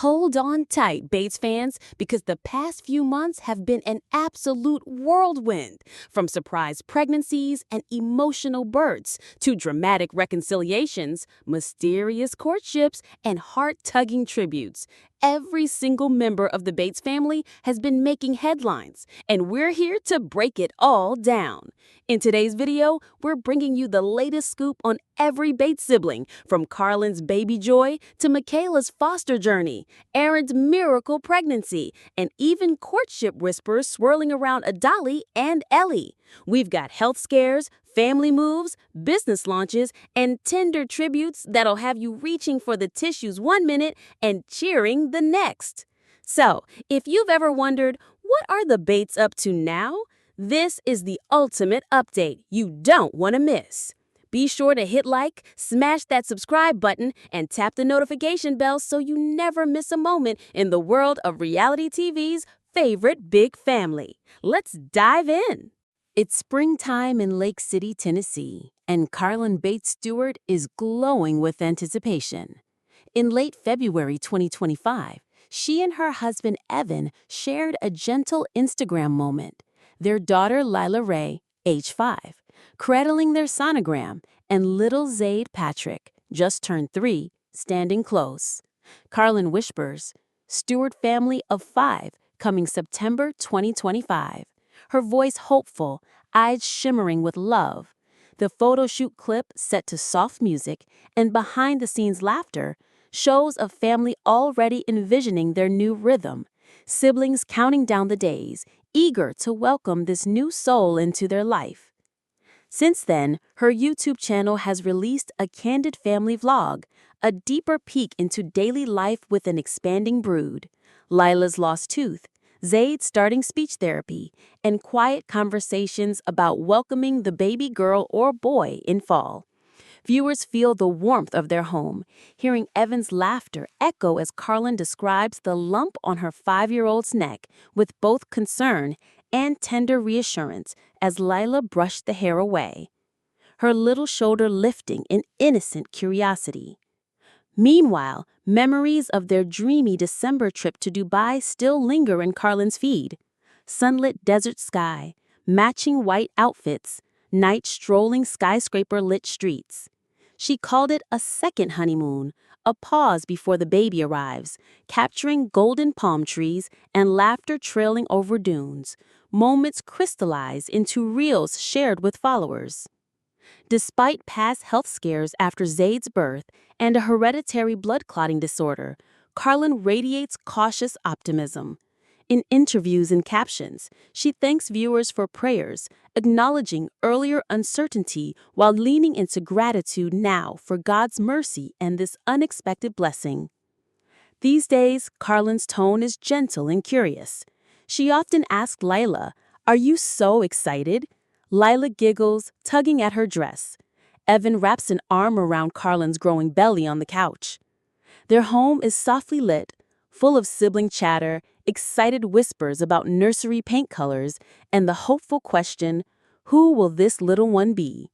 Hold on tight, Bates fans, because the past few months have been an absolute whirlwind. From surprise pregnancies and emotional births to dramatic reconciliations, mysterious courtships, and heart-tugging tributes. Every single member of the Bates family has been making headlines, and we're here to break it all down. In today's video, we're bringing you the latest scoop on every Bates sibling, from Carlin's baby joy to Michaela's foster journey, Erin's miracle pregnancy, and even courtship whispers swirling around Adalie and Ellie. We've got health scares, family moves, business launches, and tender tributes that'll have you reaching for the tissues one minute and cheering the next. So, if you've ever wondered, what are the Bates up to now? This is the ultimate update you don't want to miss. Be sure to hit like, smash that subscribe button, and tap the notification bell so you never miss a moment in the world of reality TV's favorite big family. Let's dive in. It's springtime in Lake City, Tennessee, and Carlin Bates Steuart is glowing with anticipation. In late February 2025, she and her husband Evan shared a gentle Instagram moment. Their daughter Lila Ray, age 5, cradling their sonogram, and little Zaid Patrick, just turned 3, standing close. Carlin whispers, Steuart family of 5, coming September 2025. Her voice hopeful, eyes shimmering with love. The photo shoot clip, set to soft music and behind-the-scenes laughter, shows a family already envisioning their new rhythm. Siblings counting down the days, eager to welcome this new soul into their life. Since then, her YouTube channel has released a candid family vlog, a deeper peek into daily life with an expanding brood. Lila's lost tooth, Zaid starting speech therapy, and quiet conversations about welcoming the baby girl or boy in fall. Viewers feel the warmth of their home, hearing Evan's laughter echo as Carlin describes the lump on her 5-year-old's neck with both concern and tender reassurance as Lila brushed the hair away, her little shoulder lifting in innocent curiosity. Meanwhile, memories of their dreamy December trip to Dubai still linger in Carlin's feed. Sunlit desert sky, matching white outfits, night strolling skyscraper-lit streets. She called it a second honeymoon, a pause before the baby arrives, capturing golden palm trees and laughter trailing over dunes, moments crystallized into reels shared with followers. Despite past health scares after Zaid's birth and a hereditary blood clotting disorder, Carlin radiates cautious optimism. In interviews and captions, she thanks viewers for prayers, acknowledging earlier uncertainty while leaning into gratitude now for God's mercy and this unexpected blessing. These days, Carlin's tone is gentle and curious. She often asks Lila, "Are you so excited?" Lila giggles, tugging at her dress. Evan wraps an arm around Carlin's growing belly on the couch. Their home is softly lit, full of sibling chatter, excited whispers about nursery paint colors, and the hopeful question, who will this little one be?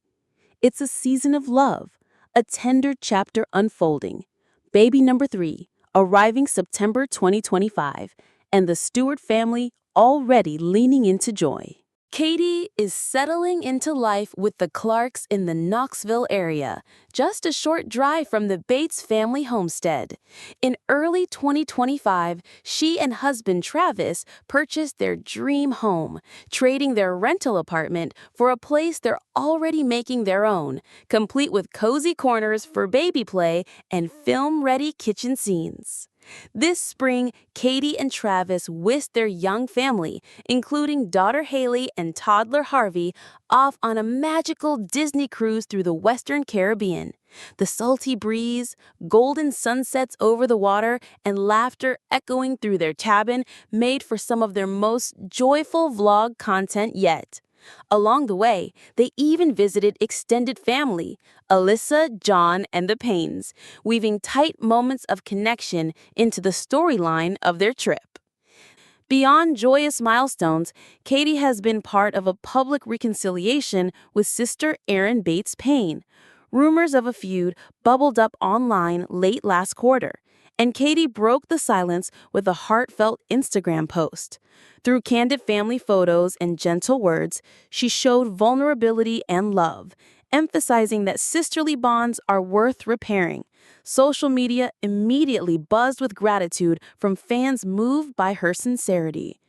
It's a season of love, a tender chapter unfolding. Baby number 3, arriving September 2025, and the Steuart family already leaning into joy. Katie is settling into life with the Clarks in the Knoxville area, just a short drive from the Bates family homestead. In early 2025, she and husband Travis purchased their dream home, trading their rental apartment for a place they're already making their own, complete with cozy corners for baby play and film-ready kitchen scenes. This spring, Katie and Travis whisked their young family, including daughter Haley and toddler Harvey, off on a magical Disney cruise through the Western Caribbean. The salty breeze, golden sunsets over the water, and laughter echoing through their cabin made for some of their most joyful vlog content yet. Along the way, they even visited extended family, Alyssa, John, and the Paynes, weaving tight moments of connection into the storyline of their trip. Beyond joyous milestones, Katie has been part of a public reconciliation with sister Erin Bates Paine. Rumors of a feud bubbled up online late last quarter, And Katie broke the silence with a heartfelt Instagram post. Through candid family photos and gentle words, she showed vulnerability and love, emphasizing that sisterly bonds are worth repairing. Social media immediately buzzed with gratitude from fans moved by her sincerity.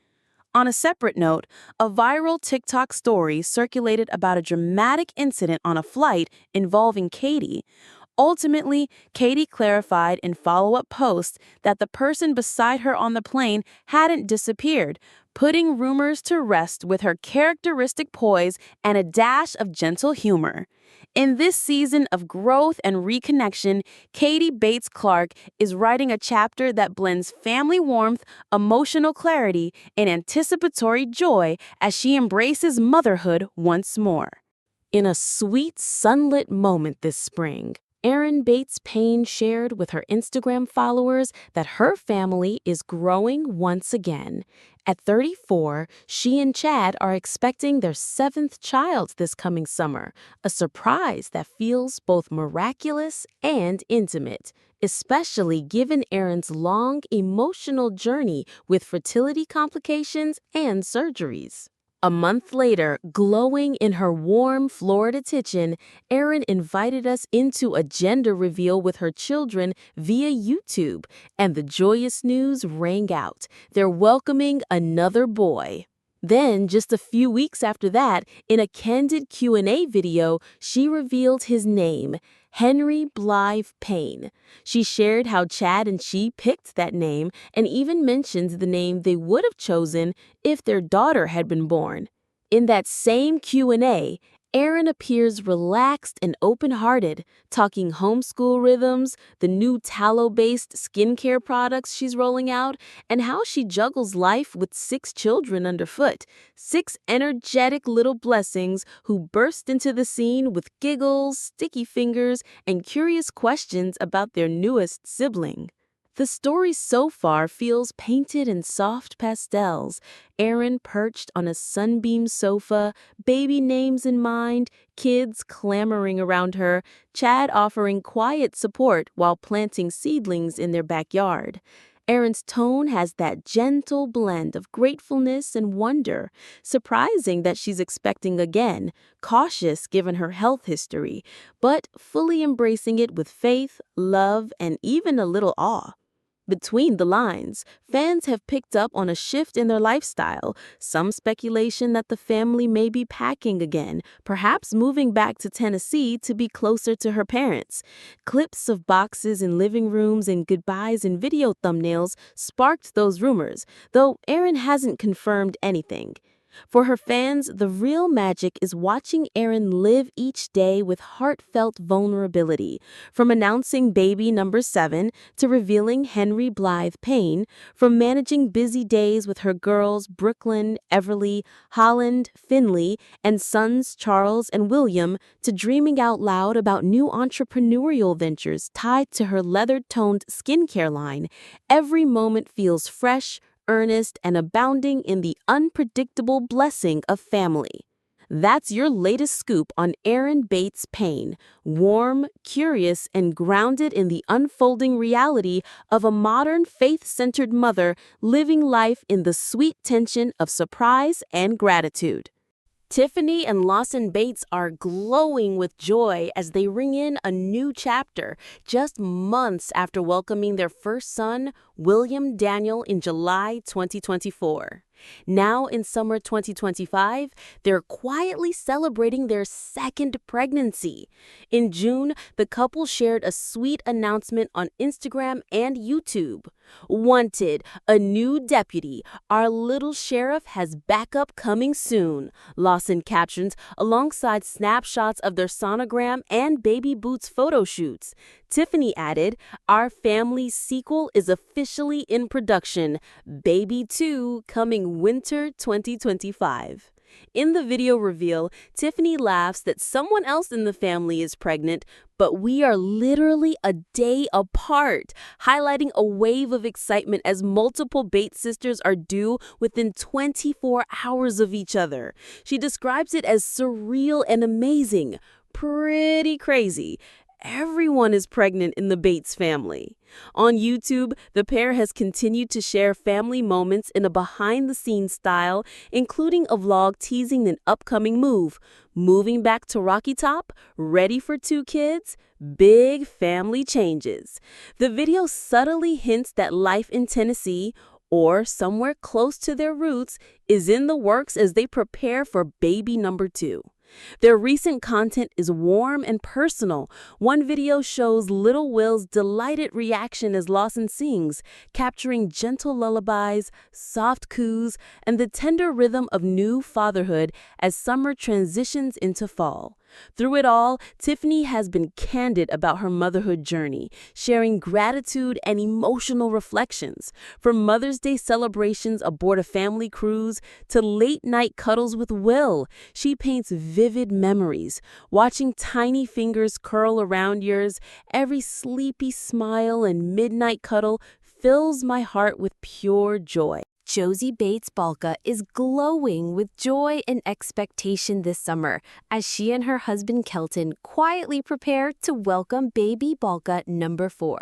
On a separate note, a viral TikTok story circulated about a dramatic incident on a flight involving Katie. Ultimately, Katie clarified in follow-up posts that the person beside her on the plane hadn't disappeared, putting rumors to rest with her characteristic poise and a dash of gentle humor. In this season of growth and reconnection, Katie Bates Clark is writing a chapter that blends family warmth, emotional clarity, and anticipatory joy as she embraces motherhood once more. In a sweet, sunlit moment this spring, Erin Bates Paine shared with her Instagram followers that her family is growing once again. At 34, she and Chad are expecting their 7th child this coming summer, a surprise that feels both miraculous and intimate, especially given Erin's long emotional journey with fertility complications and surgeries. A month later, glowing in her warm Florida kitchen, Erin invited us into a gender reveal with her children via YouTube, and the joyous news rang out. They're welcoming another boy. Then, just a few weeks after that, in a candid Q&A video, she revealed his name, Henry Blythe Paine. She shared how Chad and she picked that name and even mentioned the name they would have chosen if their daughter had been born. In that same Q&A, Erin appears relaxed and open-hearted, talking homeschool rhythms, the new tallow-based skincare products she's rolling out, and how she juggles life with 6 children underfoot, 6 energetic little blessings who burst into the scene with giggles, sticky fingers, and curious questions about their newest sibling. The story so far feels painted in soft pastels. Erin perched on a sunbeam sofa, baby names in mind, kids clamoring around her, Chad offering quiet support while planting seedlings in their backyard. Erin's tone has that gentle blend of gratefulness and wonder, surprising that she's expecting again, cautious given her health history, but fully embracing it with faith, love, and even a little awe. Between the lines, fans have picked up on a shift in their lifestyle, some speculation that the family may be packing again, perhaps moving back to Tennessee to be closer to her parents. Clips of boxes in living rooms and goodbyes in video thumbnails sparked those rumors, though Erin hasn't confirmed anything. For her fans, the real magic is watching Erin live each day with heartfelt vulnerability. From announcing baby number 7 to revealing Henry Blythe Paine, from managing busy days with her girls Brooklyn, Everly, Holland, Finley, and sons Charles and William, to dreaming out loud about new entrepreneurial ventures tied to her leather-toned skincare line, every moment feels fresh, earnest, and abounding in the unpredictable blessing of family. That's your latest scoop on Erin Bates Paine, warm, curious, and grounded in the unfolding reality of a modern faith-centered mother living life in the sweet tension of surprise and gratitude. Tiffany and Lawson Bates are glowing with joy as they ring in a new chapter, just months after welcoming their first son, William Daniel, in July 2024. Now in summer 2025, they're quietly celebrating their 2nd pregnancy. In June, the couple shared a sweet announcement on Instagram and YouTube. Wanted, a new deputy. Our little sheriff has backup coming soon, Lawson captions alongside snapshots of their sonogram and baby boots photo shoots. Tiffany added, our family's sequel is officially in production. Baby 2 coming winter 2025. In the video reveal, Tiffany laughs that someone else in the family is pregnant, but we are literally a day apart, highlighting a wave of excitement as multiple Bates sisters are due within 24 hours of each other. She describes it as surreal and amazing, pretty crazy. everyone is pregnant in the Bates family. On YouTube, the pair has continued to share family moments in a behind-the-scenes style, including a vlog teasing an upcoming move, moving back to Rocky Top, ready for 2 kids, big family changes. The video subtly hints that life in Tennessee, or somewhere close to their roots, is in the works as they prepare for baby number 2. Their recent content is warm and personal. One video shows little Will's delighted reaction as Lawson sings, capturing gentle lullabies, soft coos, and the tender rhythm of new fatherhood as summer transitions into fall. Through it all, Tiffany has been candid about her motherhood journey, sharing gratitude and emotional reflections. From Mother's Day celebrations aboard a family cruise to late-night cuddles with Will, she paints vivid memories. Watching tiny fingers curl around yours, every sleepy smile and midnight cuddle fills my heart with pure joy. Josie Bates Balka is glowing with joy and expectation this summer as she and her husband Kelton quietly prepare to welcome baby Balka number 4.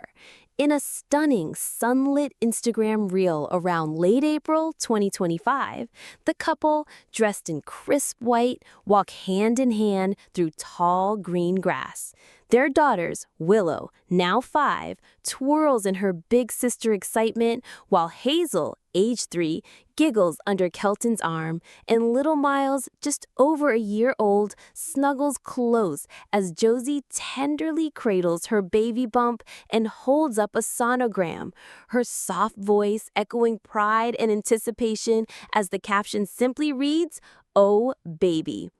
In a stunning sunlit Instagram reel around late April 2025, the couple, dressed in crisp white, walk hand in hand through tall green grass. Their daughters, Willow, now 5, twirls in her big sister excitement, while Hazel, age 3, giggles under Kelton's arm, and little Miles, just over a year old, snuggles close as Josie tenderly cradles her baby bump and holds up a sonogram, her soft voice echoing pride and anticipation as the caption simply reads, "Oh, baby."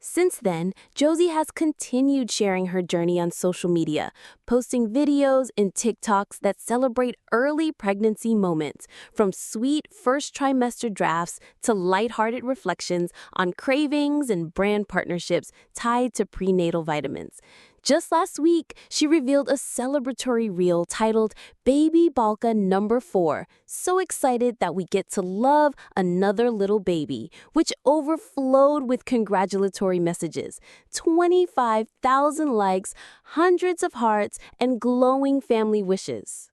Since then, Josie has continued sharing her journey on social media, posting videos and TikToks that celebrate early pregnancy moments, from sweet first trimester drafts to lighthearted reflections on cravings and brand partnerships tied to prenatal vitamins. Just last week, she revealed a celebratory reel titled Baby Balka number 4, so excited that we get to love another little baby, which overflowed with congratulatory messages, 25,000 likes, hundreds of hearts, and glowing family wishes.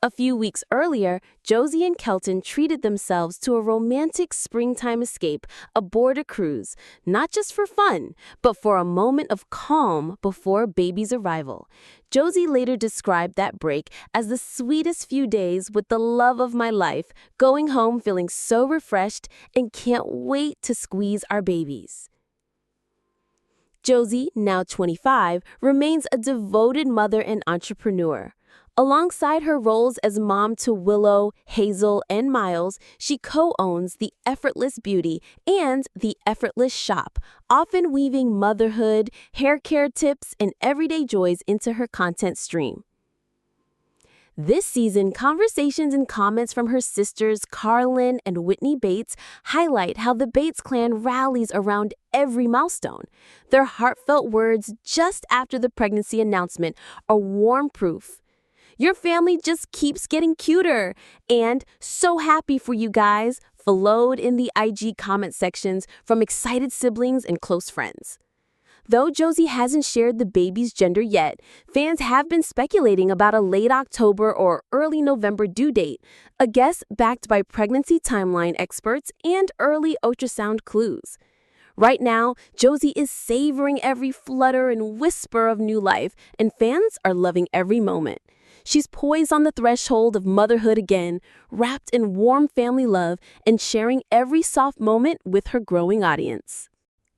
A few weeks earlier, Josie and Kelton treated themselves to a romantic springtime escape aboard a cruise, not just for fun, but for a moment of calm before baby's arrival. Josie later described that break as the sweetest few days with the love of my life, going home feeling so refreshed and can't wait to squeeze our babies. Josie, now 25, remains a devoted mother and entrepreneur. Alongside her roles as mom to Willow, Hazel, and Miles, she co-owns The Effortless Beauty and The Effortless Shop, often weaving motherhood, hair care tips, and everyday joys into her content stream. This season, conversations and comments from her sisters Carlin and Whitney Bates highlight how the Bates clan rallies around every milestone. Their heartfelt words just after the pregnancy announcement are warm proof. "Your family just keeps getting cuter," and "so happy for you guys," followed in the IG comment sections from excited siblings and close friends. Though Josie hasn't shared the baby's gender yet, fans have been speculating about a late October or early November due date, a guess backed by pregnancy timeline experts and early ultrasound clues. Right now, Josie is savoring every flutter and whisper of new life, and fans are loving every moment. She's poised on the threshold of motherhood again, wrapped in warm family love and sharing every soft moment with her growing audience.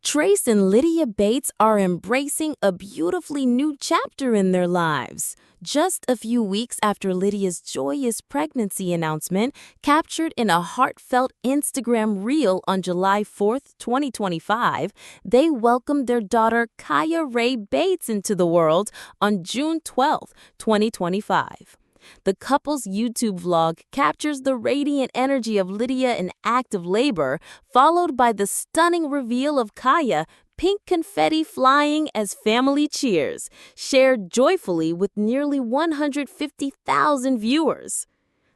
Trace and Lydia Bates are embracing a beautifully new chapter in their lives. Just a few weeks after Lydia's joyous pregnancy announcement, captured in a heartfelt Instagram reel on July 4th, 2025, they welcomed their daughter Kaya Ray Bates into the world on June 12th, 2025. The couple's YouTube vlog captures the radiant energy of Lydia in active labor, followed by the stunning reveal of Kaya, pink confetti flying as family cheers, shared joyfully with nearly 150,000 viewers.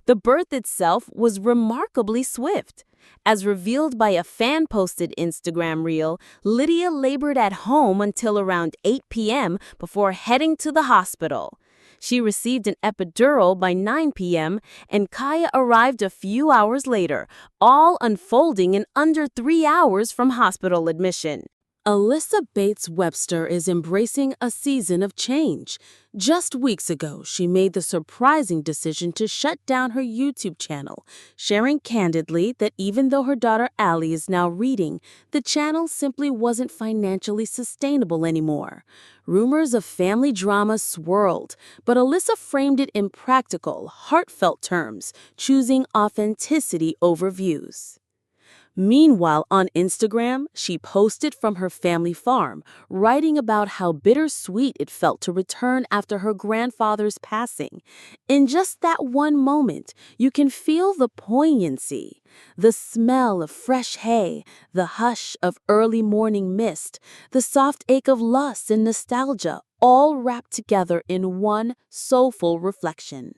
The birth itself was remarkably swift. As revealed by a fan-posted Instagram reel, Lydia labored at home until around 8 p.m. before heading to the hospital. She received an epidural by 9 p.m., and Kaya arrived a few hours later, all unfolding in under 3 hours from hospital admission. Alyssa Bates Webster is embracing a season of change. Just weeks ago, she made the surprising decision to shut down her YouTube channel, sharing candidly that even though her daughter Allie is now reading, the channel simply wasn't financially sustainable anymore. Rumors of family drama swirled, but Alyssa framed it in practical, heartfelt terms, choosing authenticity over views. Meanwhile, on Instagram, she posted from her family farm, writing about how bittersweet it felt to return after her grandfather's passing. In just that one moment, you can feel the poignancy, the smell of fresh hay, the hush of early morning mist, the soft ache of loss and nostalgia, all wrapped together in one soulful reflection.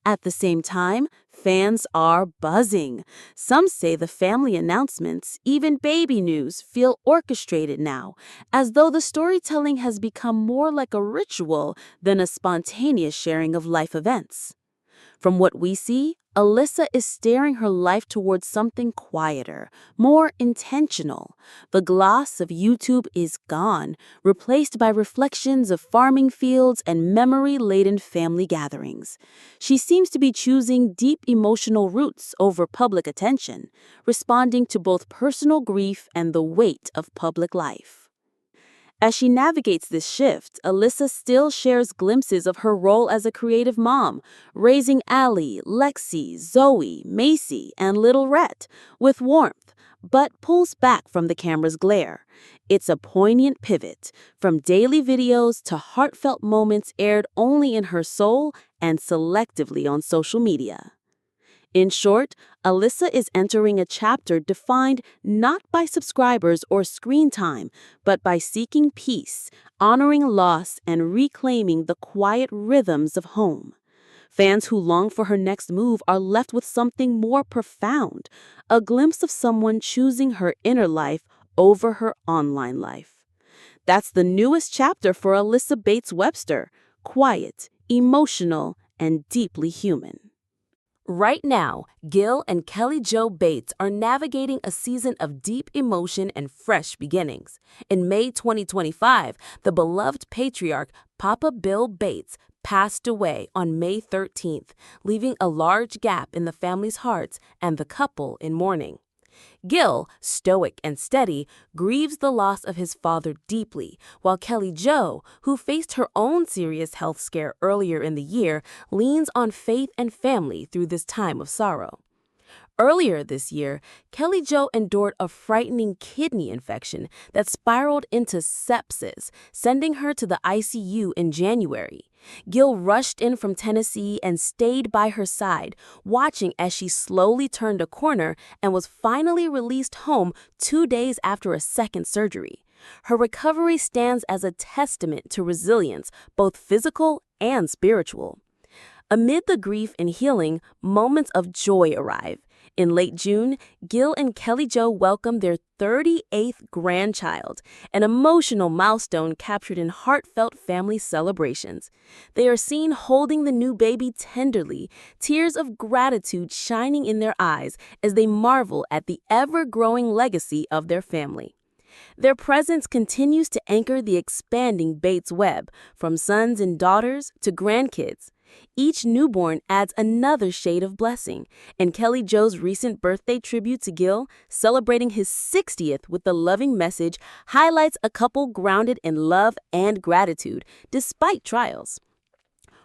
At the same time, fans are buzzing. Some say the family announcements, even baby news, feel orchestrated now, as though the storytelling has become more like a ritual than a spontaneous sharing of life events. From what we see, Alyssa is steering her life towards something quieter, more intentional. The gloss of YouTube is gone, replaced by reflections of farming fields and memory-laden family gatherings. She seems to be choosing deep emotional roots over public attention, responding to both personal grief and the weight of public life. As she navigates this shift, Alyssa still shares glimpses of her role as a creative mom, raising Allie, Lexi, Zoe, Macy, and little Rhett with warmth, but pulls back from the camera's glare. It's a poignant pivot, from daily videos to heartfelt moments aired only in her soul and selectively on social media. In short, Alyssa is entering a chapter defined not by subscribers or screen time, but by seeking peace, honoring loss, and reclaiming the quiet rhythms of home. Fans who long for her next move are left with something more profound, a glimpse of someone choosing her inner life over her online life. That's the newest chapter for Alyssa Bates Webster, quiet, emotional, and deeply human. Right now, Gil and Kelly Jo Bates are navigating a season of deep emotion and fresh beginnings. In May 2025, the beloved patriarch Papa Bill Bates passed away on May 13th, leaving a large gap in the family's hearts and the couple in mourning. Gil, stoic and steady, grieves the loss of his father deeply, while Kelly Jo, who faced her own serious health scare earlier in the year, leans on faith and family through this time of sorrow. Earlier this year, Kelly Jo endured a frightening kidney infection that spiraled into sepsis, sending her to the ICU in January. Gil rushed in from Tennessee and stayed by her side, watching as she slowly turned a corner and was finally released home 2 days after a second surgery. Her recovery stands as a testament to resilience, both physical and spiritual. Amid the grief and healing, moments of joy arrive. In late June, Gil and Kelly Jo welcomed their 38th grandchild, an emotional milestone captured in heartfelt family celebrations. They are seen holding the new baby tenderly, tears of gratitude shining in their eyes as they marvel at the ever-growing legacy of their family. Their presence continues to anchor the expanding Bates web, from sons and daughters to grandkids. Each newborn adds another shade of blessing, and Kelly Jo's recent birthday tribute to Gil, celebrating his 60th with the loving message, highlights a couple grounded in love and gratitude, despite trials.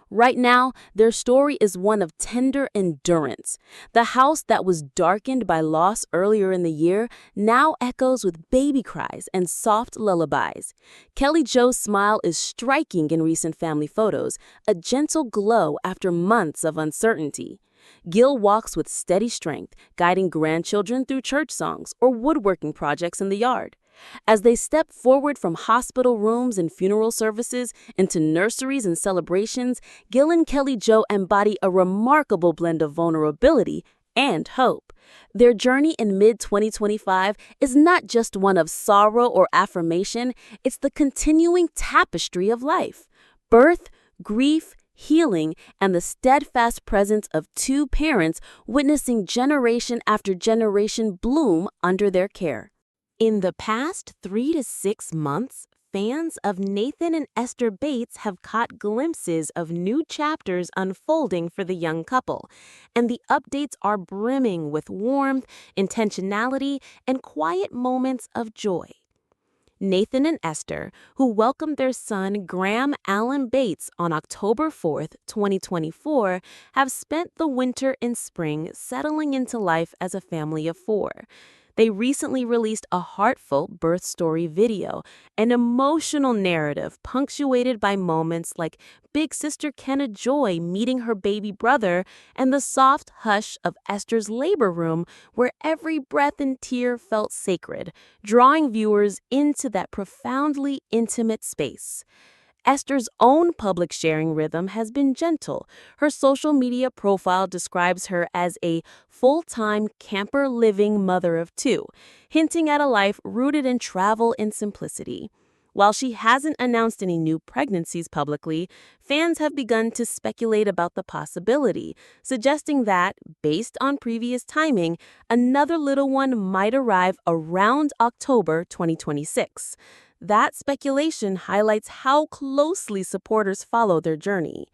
Right now, their story is one of tender endurance. The house that was darkened by loss earlier in the year now echoes with baby cries and soft lullabies. Kelly Jo's smile is striking in recent family photos, a gentle glow after months of uncertainty. Gil walks with steady strength, guiding grandchildren through church songs or woodworking projects in the yard. As they step forward from hospital rooms and funeral services into nurseries and celebrations, Gil and Kelly Jo embody a remarkable blend of vulnerability and hope. Their journey in mid-2025 is not just one of sorrow or affirmation, it's the continuing tapestry of life. Birth, grief, healing, and the steadfast presence of two parents witnessing generation after generation bloom under their care. In the past 3 to 6 months, fans of Nathan and Esther Bates have caught glimpses of new chapters unfolding for the young couple, and the updates are brimming with warmth, intentionality, and quiet moments of joy. Nathan and Esther, who welcomed their son Carllin Bates on October 4, 2024, have spent the winter and spring settling into life as a family of 4. They recently released a heartfelt birth story video, an emotional narrative punctuated by moments like big sister Kenna Joy meeting her baby brother and the soft hush of Esther's labor room where every breath and tear felt sacred, drawing viewers into that profoundly intimate space. Esther's own public sharing rhythm has been gentle. Her social media profile describes her as a full-time camper-living mother of 2, hinting at a life rooted in travel and simplicity. While she hasn't announced any new pregnancies publicly, fans have begun to speculate about the possibility, suggesting that, based on previous timing, another little one might arrive around October 2026. That speculation highlights how closely supporters follow their journey.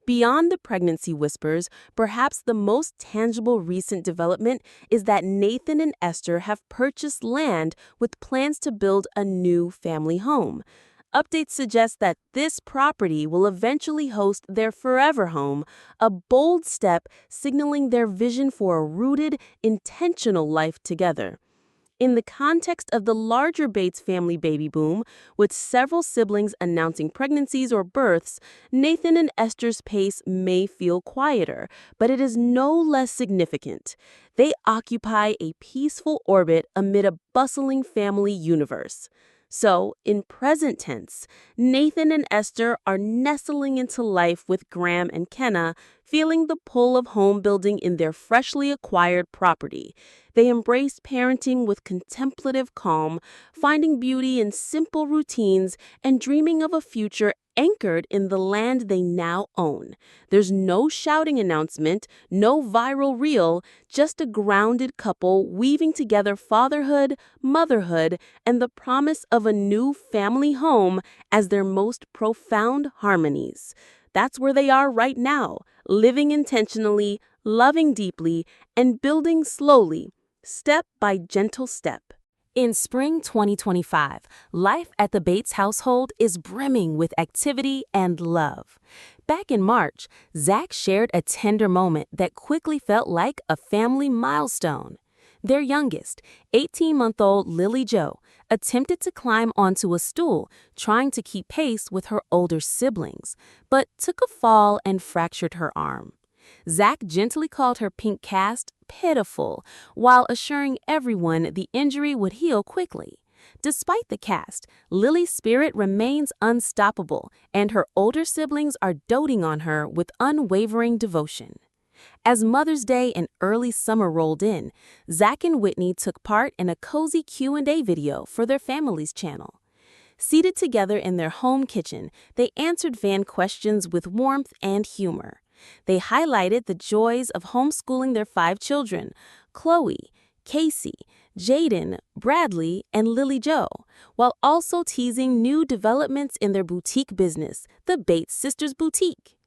Beyond the pregnancy whispers, perhaps the most tangible recent development is that Nathan and Esther have purchased land with plans to build a new family home. Updates suggest that this property will eventually host their forever home, a bold step signaling their vision for a rooted, intentional life together. In the context of the larger Bates family baby boom, with several siblings announcing pregnancies or births, Nathan and Esther's pace may feel quieter, but it is no less significant. They occupy a peaceful orbit amid a bustling family universe. So, in present tense, Nathan and Esther are nestling into life with Graham and Kenna, feeling the pull of home building in their freshly acquired property. They embrace parenting with contemplative calm, finding beauty in simple routines and dreaming of a future anchored in the land they now own. There's no shouting announcement, no viral reel, just a grounded couple weaving together fatherhood, motherhood, and the promise of a new family home as their most profound harmonies. That's where they are right now, living intentionally, loving deeply, and building slowly, step by gentle step. In spring 2025, life at the Bates household is brimming with activity and love. Back in March, Zach shared a tender moment that quickly felt like a family milestone. Their youngest, 18-month-old Lily Jo, attempted to climb onto a stool, trying to keep pace with her older siblings, but took a fall and fractured her arm. Zach gently called her pink cast pitiful, while assuring everyone the injury would heal quickly. Despite the cast, Lily's spirit remains unstoppable, and her older siblings are doting on her with unwavering devotion. As Mother's Day and early summer rolled in, Zach and Whitney took part in a cozy Q&A video for their family's channel. Seated together in their home kitchen, they answered fan questions with warmth and humor. They highlighted the joys of homeschooling their 5 children, Chloe, Casey, Jaden, Bradley, and Lily Jo, while also teasing new developments in their boutique business, the Bates Sisters Boutique.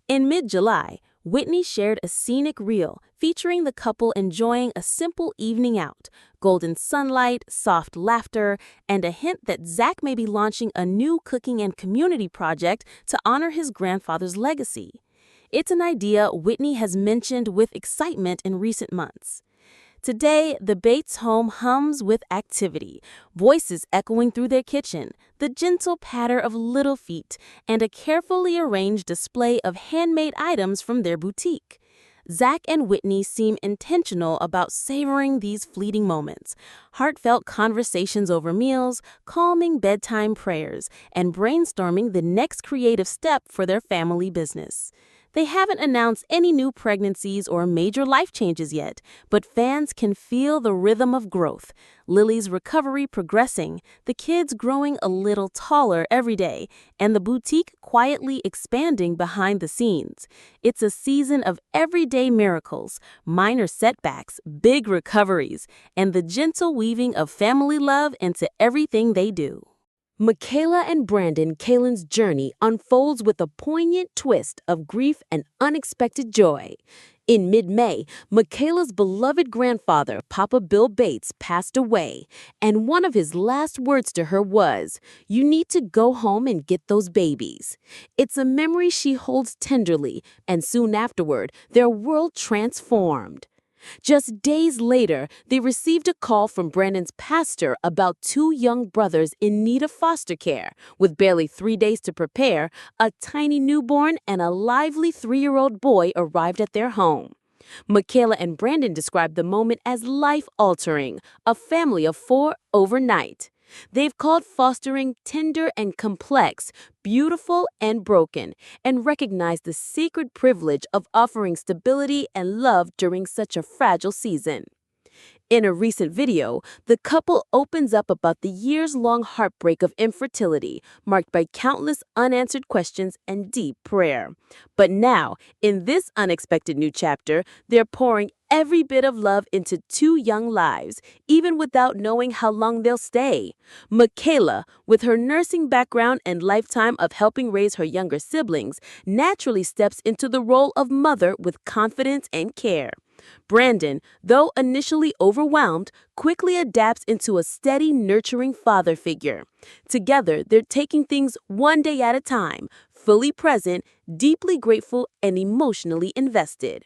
In mid-July, Whitney shared a scenic reel featuring the couple enjoying a simple evening out, golden sunlight, soft laughter, and a hint that Zach may be launching a new cooking and community project to honor his grandfather's legacy. It's an idea Whitney has mentioned with excitement in recent months. Today, the Bates home hums with activity, voices echoing through their kitchen, the gentle patter of little feet, and a carefully arranged display of handmade items from their boutique. Zach and Whitney seem intentional about savoring these fleeting moments, heartfelt conversations over meals, calming bedtime prayers, and brainstorming the next creative step for their family business. They haven't announced any new pregnancies or major life changes yet, but fans can feel the rhythm of growth. Lily's recovery progressing, the kids growing a little taller every day, and the boutique quietly expanding behind the scenes. It's a season of everyday miracles, minor setbacks, big recoveries, and the gentle weaving of family love into everything they do. Michaela and Brandon Callin's journey unfolds with a poignant twist of grief and unexpected joy. In mid-May, Michaela's beloved grandfather, Papa Bill Bates, passed away, and one of his last words to her was, "You need to go home and get those babies." It's a memory she holds tenderly, and soon afterward, their world transformed. Just days later, they received a call from Brandon's pastor about two young brothers in need of foster care. With barely 3 days to prepare, a tiny newborn and a lively 3-year-old boy arrived at their home. Michaela and Brandon described the moment as life-altering, a family of 4 overnight. They've called fostering tender and complex, beautiful and broken, and recognized the sacred privilege of offering stability and love during such a fragile season. In a recent video, the couple opens up about the years-long heartbreak of infertility, marked by countless unanswered questions and deep prayer. But now, in this unexpected new chapter, they're pouring every bit of love into 2 young lives, even without knowing how long they'll stay. Michaela, with her nursing background and lifetime of helping raise her younger siblings, naturally steps into the role of mother with confidence and care. Brandon, though initially overwhelmed, quickly adapts into a steady, nurturing father figure. Together, they're taking things one day at a time, fully present, deeply grateful, and emotionally invested.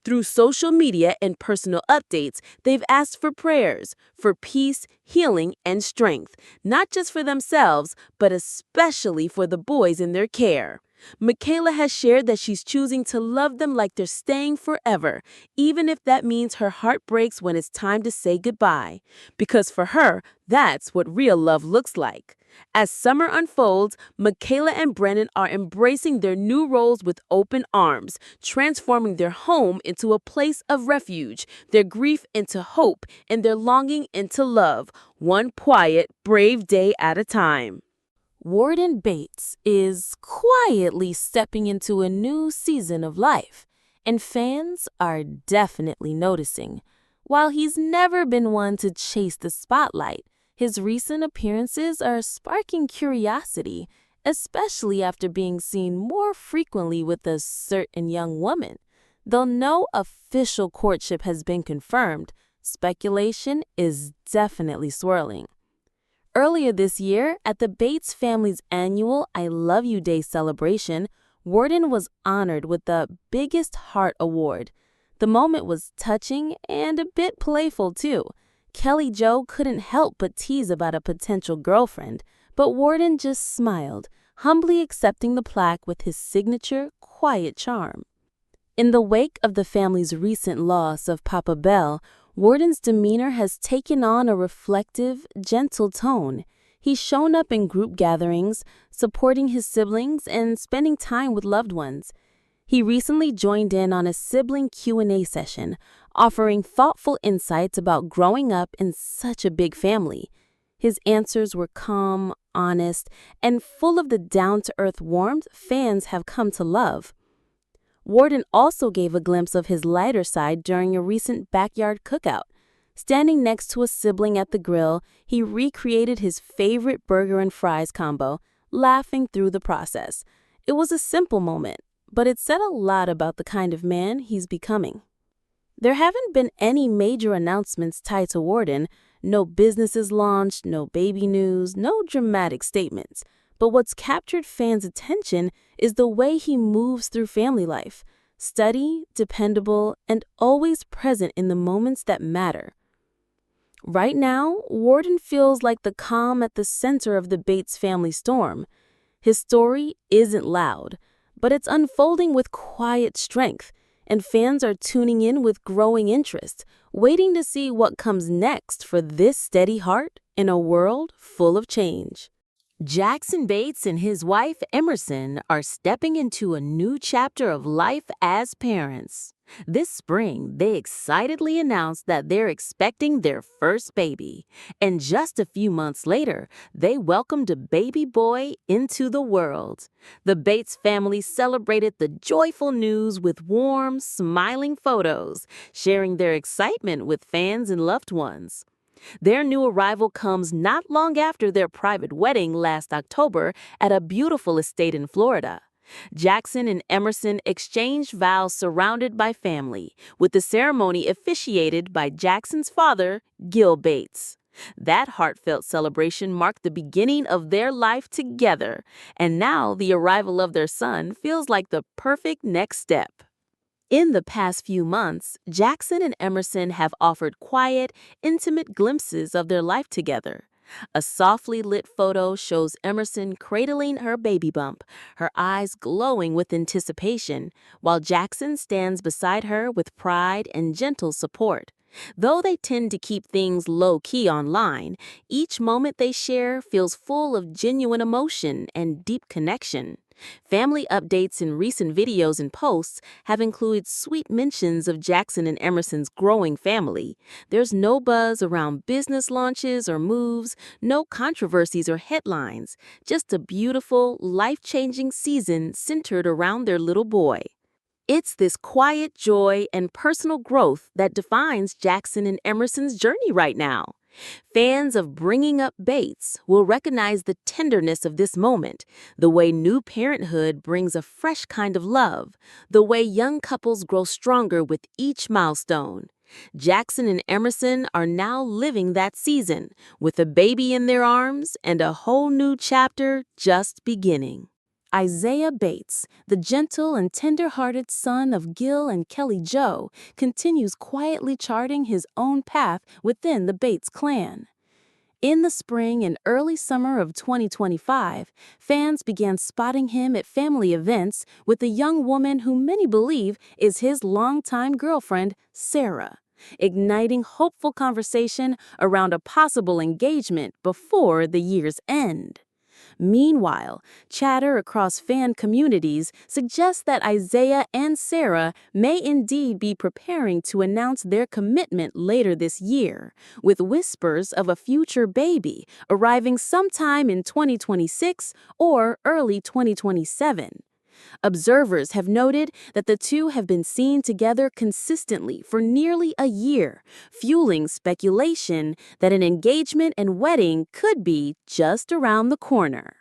Through social media and personal updates, they've asked for prayers, for peace, healing, and strength, not just for themselves, but especially for the boys in their care. Michaela has shared that she's choosing to love them like they're staying forever, even if that means her heart breaks when it's time to say goodbye. Because for her, that's what real love looks like. As summer unfolds, Michaela and Brandon are embracing their new roles with open arms, transforming their home into a place of refuge, their grief into hope, and their longing into love, one quiet, brave day at a time. Warden Bates is quietly stepping into a new season of life, and fans are definitely noticing. While he's never been one to chase the spotlight, his recent appearances are sparking curiosity, especially after being seen more frequently with a certain young woman. Though no official courtship has been confirmed, speculation is definitely swirling. Earlier this year, at the Bates family's annual I Love You Day celebration, Warden was honored with the Biggest Heart Award. The moment was touching and a bit playful, too. Kelly Jo couldn't help but tease about a potential girlfriend, but Warden just smiled, humbly accepting the plaque with his signature, quiet charm. In the wake of the family's recent loss of Papa Bell, Warden's demeanor has taken on a reflective, gentle tone. He's shown up in group gatherings, supporting his siblings and spending time with loved ones. He recently joined in on a sibling Q&A session, offering thoughtful insights about growing up in such a big family. His answers were calm, honest, and full of the down-to-earth warmth fans have come to love. Warden also gave a glimpse of his lighter side during a recent backyard cookout. Standing next to a sibling at the grill, he recreated his favorite burger and fries combo, laughing through the process. It was a simple moment, but it said a lot about the kind of man he's becoming. There haven't been any major announcements tied to Warden, no businesses launched, no baby news, no dramatic statements. But what's captured fans' attention is the way he moves through family life, steady, dependable, and always present in the moments that matter. Right now, Warden feels like the calm at the center of the Bates family storm. His story isn't loud, but it's unfolding with quiet strength, and fans are tuning in with growing interest, waiting to see what comes next for this steady heart in a world full of change. Jackson Bates and his wife Emerson are stepping into a new chapter of life as parents. This spring, they excitedly announced that they're expecting their first baby. And just a few months later, they welcomed a baby boy into the world. The Bates family celebrated the joyful news with warm, smiling photos, sharing their excitement with fans and loved ones. Their new arrival comes not long after their private wedding last October at a beautiful estate in Florida. Jackson and Emerson exchanged vows surrounded by family, with the ceremony officiated by Jackson's father, Gil Bates. That heartfelt celebration marked the beginning of their life together, and now the arrival of their son feels like the perfect next step. In the past few months, Jackson and Emerson have offered quiet, intimate glimpses of their life together. A softly lit photo shows Emerson cradling her baby bump, her eyes glowing with anticipation, while Jackson stands beside her with pride and gentle support. Though they tend to keep things low-key online, each moment they share feels full of genuine emotion and deep connection. Family updates in recent videos and posts have included sweet mentions of Jackson and Emerson's growing family. There's no buzz around business launches or moves, no controversies or headlines, just a beautiful, life-changing season centered around their little boy. It's this quiet joy and personal growth that defines Jackson and Emerson's journey right now. Fans of Bringing Up Bates will recognize the tenderness of this moment, the way new parenthood brings a fresh kind of love, the way young couples grow stronger with each milestone. Jackson and Emerson are now living that season, with a baby in their arms and a whole new chapter just beginning. Isaiah Bates, the gentle and tender-hearted son of Gil and Kelly Jo, continues quietly charting his own path within the Bates clan. In the spring and early summer of 2025, fans began spotting him at family events with a young woman who many believe is his longtime girlfriend, Sarah, igniting hopeful conversation around a possible engagement before the year's end. Meanwhile, chatter across fan communities suggests that Isaiah and Sarah may indeed be preparing to announce their commitment later this year, with whispers of a future baby arriving sometime in 2026 or early 2027. Observers have noted that the two have been seen together consistently for nearly a year, fueling speculation that an engagement and wedding could be just around the corner.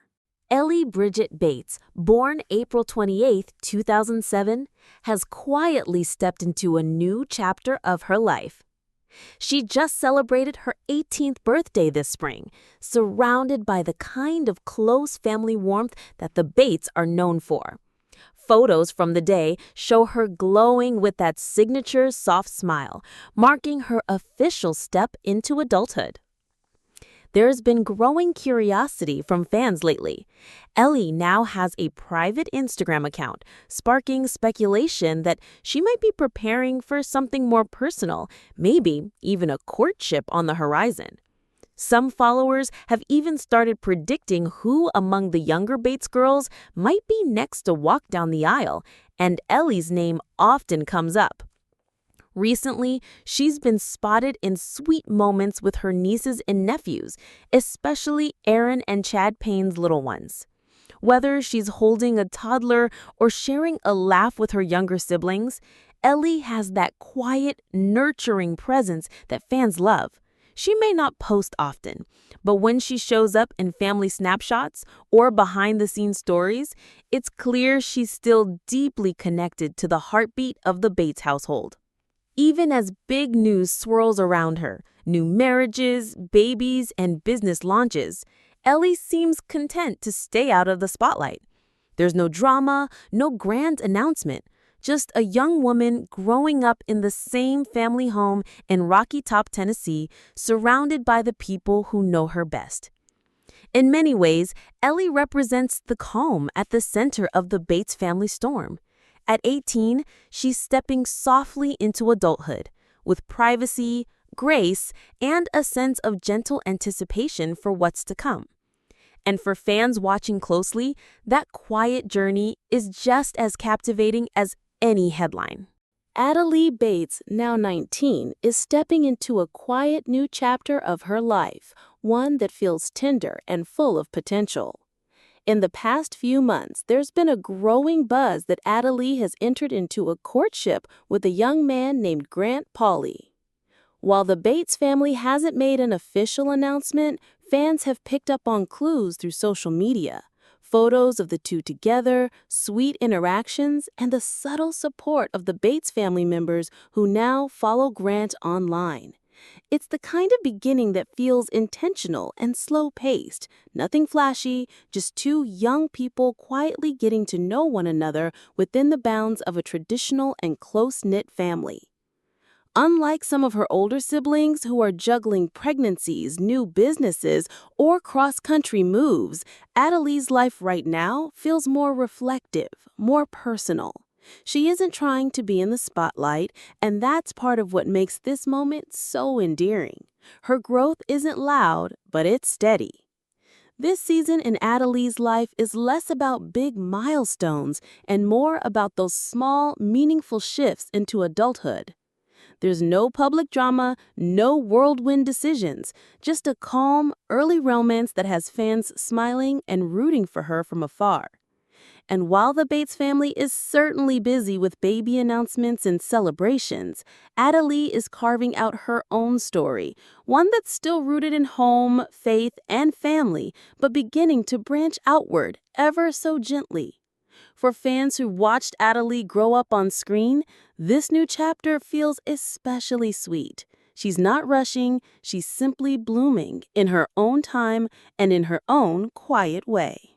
Ellie Bridget Bates, born April 28, 2007, has quietly stepped into a new chapter of her life. She just celebrated her 18th birthday this spring, surrounded by the kind of close family warmth that the Bates are known for. Photos from the day show her glowing with that signature soft smile, marking her official step into adulthood. There's been growing curiosity from fans lately. Ellie now has a private Instagram account, sparking speculation that she might be preparing for something more personal, maybe even a courtship on the horizon. Some followers have even started predicting who among the younger Bates girls might be next to walk down the aisle, and Ellie's name often comes up. Recently, she's been spotted in sweet moments with her nieces and nephews, especially Erin and Chad Payne's little ones. Whether she's holding a toddler or sharing a laugh with her younger siblings, Ellie has that quiet, nurturing presence that fans love. She may not post often, but when she shows up in family snapshots or behind-the-scenes stories, it's clear she's still deeply connected to the heartbeat of the Bates household. Even as big news swirls around her, new marriages, babies, and business launches, Ellie seems content to stay out of the spotlight. There's no drama, no grand announcement, just a young woman growing up in the same family home in Rocky Top, Tennessee, surrounded by the people who know her best. In many ways, Ellie represents the calm at the center of the Bates family storm. At 18, she's stepping softly into adulthood, with privacy, grace, and a sense of gentle anticipation for what's to come. And for fans watching closely, that quiet journey is just as captivating as any headline. Alyssa Bates, now 19, is stepping into a quiet new chapter of her life, one that feels tender and full of potential. In the past few months, there's been a growing buzz that Adalie has entered into a courtship with a young man named Grant Pauly. While the Bates family hasn't made an official announcement, fans have picked up on clues through social media. Photos of the two together, sweet interactions, and the subtle support of the Bates family members who now follow Grant online. It's the kind of beginning that feels intentional and slow-paced. Nothing flashy, just two young people quietly getting to know one another within the bounds of a traditional and close-knit family. Unlike some of her older siblings who are juggling pregnancies, new businesses, or cross-country moves, Adalie's life right now feels more reflective, more personal. She isn't trying to be in the spotlight, and that's part of what makes this moment so endearing. Her growth isn't loud, but it's steady. This season in Adalie's life is less about big milestones and more about those small, meaningful shifts into adulthood. There's no public drama, no whirlwind decisions, just a calm, early romance that has fans smiling and rooting for her from afar. And while the Bates family is certainly busy with baby announcements and celebrations, Adalie is carving out her own story, one that's still rooted in home, faith, and family, but beginning to branch outward ever so gently. For fans who watched Adalie grow up on screen, this new chapter feels especially sweet. She's not rushing, she's simply blooming in her own time and in her own quiet way.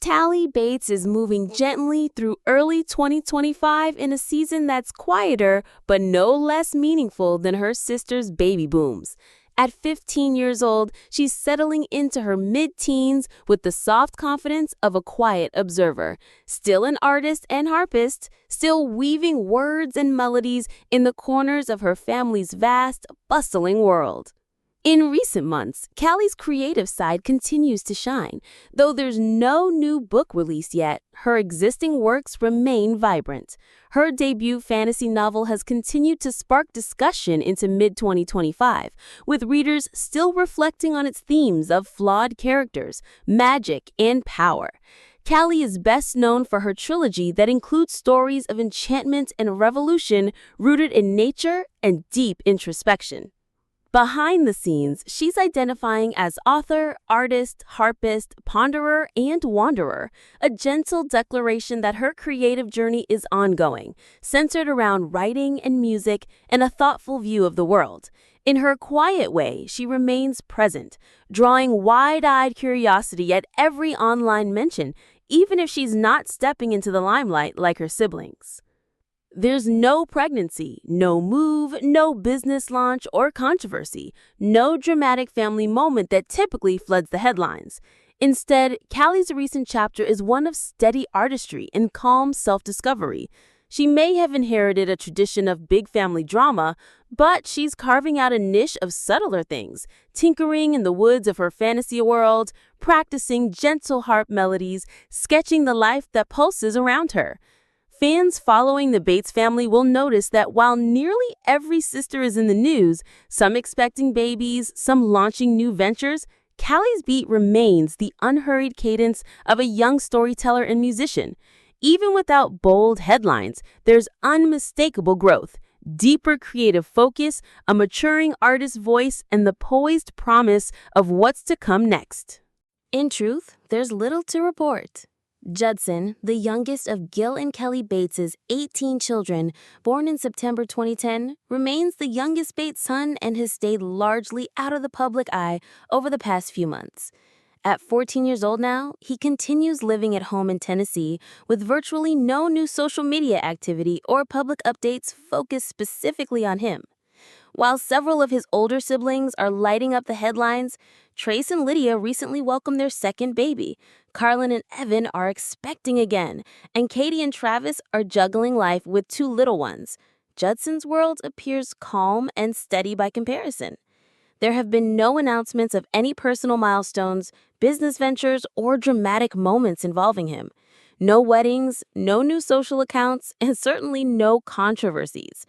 Callie Bates is moving gently through early 2025 in a season that's quieter but no less meaningful than her sister's baby booms. At 15 years old, she's settling into her mid-teens with the soft confidence of a quiet observer. Still an artist and harpist, still weaving words and melodies in the corners of her family's vast, bustling world. In recent months, Callie's creative side continues to shine. Though there's no new book released yet, her existing works remain vibrant. Her debut fantasy novel has continued to spark discussion into mid-2025, with readers still reflecting on its themes of flawed characters, magic, and power. Callie is best known for her trilogy that includes stories of enchantment and revolution rooted in nature and deep introspection. Behind the scenes, she's identifying as author, artist, harpist, ponderer, and wanderer, a gentle declaration that her creative journey is ongoing, centered around writing and music and a thoughtful view of the world. In her quiet way, she remains present, drawing wide-eyed curiosity at every online mention, even if she's not stepping into the limelight like her siblings. There's no pregnancy, no move, no business launch or controversy, no dramatic family moment that typically floods the headlines. Instead, Callie's recent chapter is one of steady artistry and calm self-discovery. She may have inherited a tradition of big family drama, but she's carving out a niche of subtler things, tinkering in the woods of her fantasy world, practicing gentle harp melodies, sketching the life that pulses around her. Fans following the Bates family will notice that while nearly every sister is in the news, some expecting babies, some launching new ventures, Callie's beat remains the unhurried cadence of a young storyteller and musician. Even without bold headlines, there's unmistakable growth, deeper creative focus, a maturing artist's voice, and the poised promise of what's to come next. In truth, there's little to report. Judson, the youngest of Gil and Kelly Bates' 18 children, born in September 2010, remains the youngest Bates son and has stayed largely out of the public eye over the past few months. At 14 years old now, he continues living at home in Tennessee with virtually no new social media activity or public updates focused specifically on him. While several of his older siblings are lighting up the headlines, Trace and Lydia recently welcomed their second baby. Carlin and Evan are expecting again, and Katie and Travis are juggling life with two little ones. Judson's world appears calm and steady by comparison. There have been no announcements of any personal milestones, business ventures, or dramatic moments involving him. No weddings, no new social accounts, and certainly no controversies.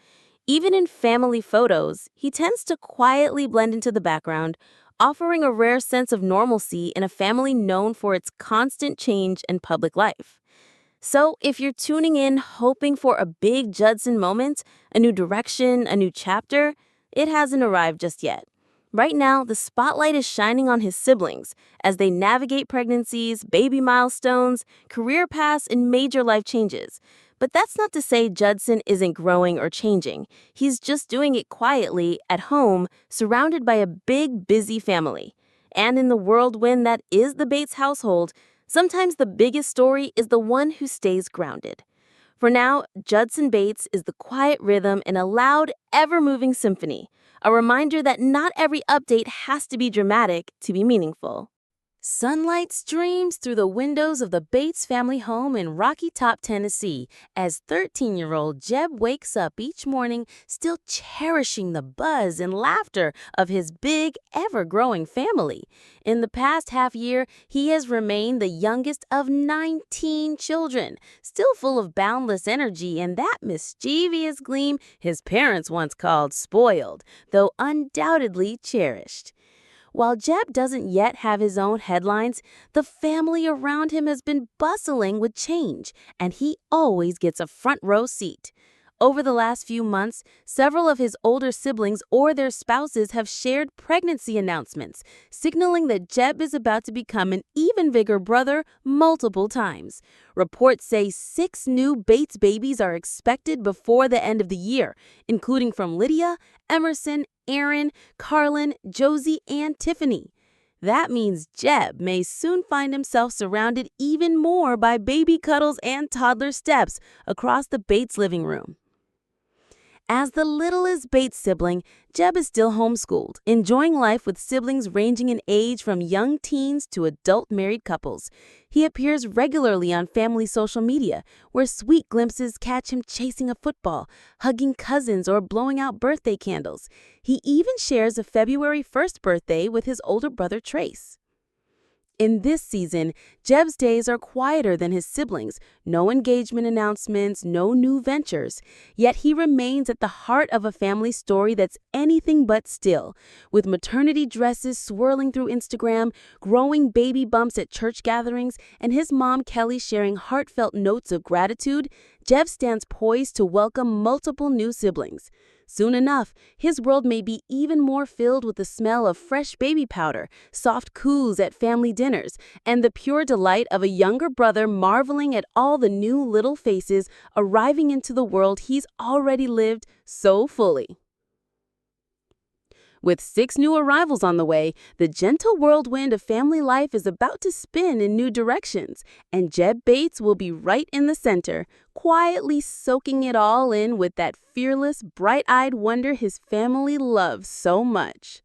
Even in family photos, he tends to quietly blend into the background, offering a rare sense of normalcy in a family known for its constant change and public life. So, if you're tuning in hoping for a big Judson moment, a new direction, a new chapter, it hasn't arrived just yet. Right now, the spotlight is shining on his siblings as they navigate pregnancies, baby milestones, career paths, and major life changes. But that's not to say Judson isn't growing or changing. He's just doing it quietly, at home, surrounded by a big, busy family. And in the whirlwind that is the Bates household, sometimes the biggest story is the one who stays grounded. For now, Judson Bates is the quiet rhythm in a loud, ever-moving symphony, a reminder that not every update has to be dramatic to be meaningful. Sunlight streams through the windows of the Bates family home in Rocky Top, Tennessee, as 13-year-old Jeb wakes up each morning still cherishing the buzz and laughter of his big, ever-growing family. In the past half year, he has remained the youngest of 19 children, still full of boundless energy and that mischievous gleam his parents once called spoiled, though undoubtedly cherished. While Jeb doesn't yet have his own headlines, the family around him has been bustling with change, and he always gets a front row seat. Over the last few months, several of his older siblings or their spouses have shared pregnancy announcements, signaling that Jeb is about to become an even bigger brother multiple times. Reports say 6 new Bates babies are expected before the end of the year, including from Lydia, Emerson, Erin, Carlin, Josie, and Tiffany. That means Jeb may soon find himself surrounded even more by baby cuddles and toddler steps across the Bates living room. As the littlest Bates sibling, Jeb is still homeschooled, enjoying life with siblings ranging in age from young teens to adult married couples. He appears regularly on family social media, where sweet glimpses catch him chasing a football, hugging cousins, or blowing out birthday candles. He even shares a February 1st birthday with his older brother Trace. In this season, Jeb's days are quieter than his siblings. No engagement announcements, no new ventures. Yet he remains at the heart of a family story that's anything but still. With maternity dresses swirling through Instagram, growing baby bumps at church gatherings, and his mom Kelly sharing heartfelt notes of gratitude, Jeb stands poised to welcome multiple new siblings. Soon enough, his world may be even more filled with the smell of fresh baby powder, soft coos at family dinners, and the pure delight of a younger brother marveling at all the new little faces arriving into the world he's already lived so fully. With 6 new arrivals on the way, the gentle whirlwind of family life is about to spin in new directions, and Jeb Bates will be right in the center, quietly soaking it all in with that fearless, bright-eyed wonder his family loves so much.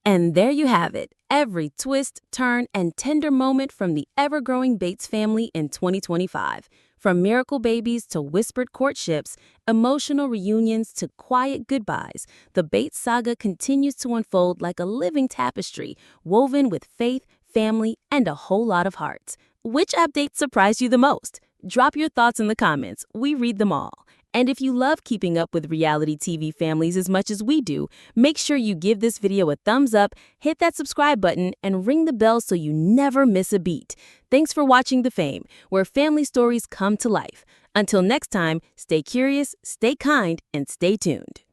And there you have it, every twist, turn, and tender moment from the ever-growing Bates family in 2025. From miracle babies to whispered courtships, emotional reunions to quiet goodbyes, the Bates saga continues to unfold like a living tapestry, woven with faith, family, and a whole lot of heart. Which update surprised you the most? Drop your thoughts in the comments. We read them all. And if you love keeping up with reality TV families as much as we do, make sure you give this video a thumbs up, hit that subscribe button, and ring the bell so you never miss a beat. Thanks for watching The Fame, where family stories come to life. Until next time, stay curious, stay kind, and stay tuned.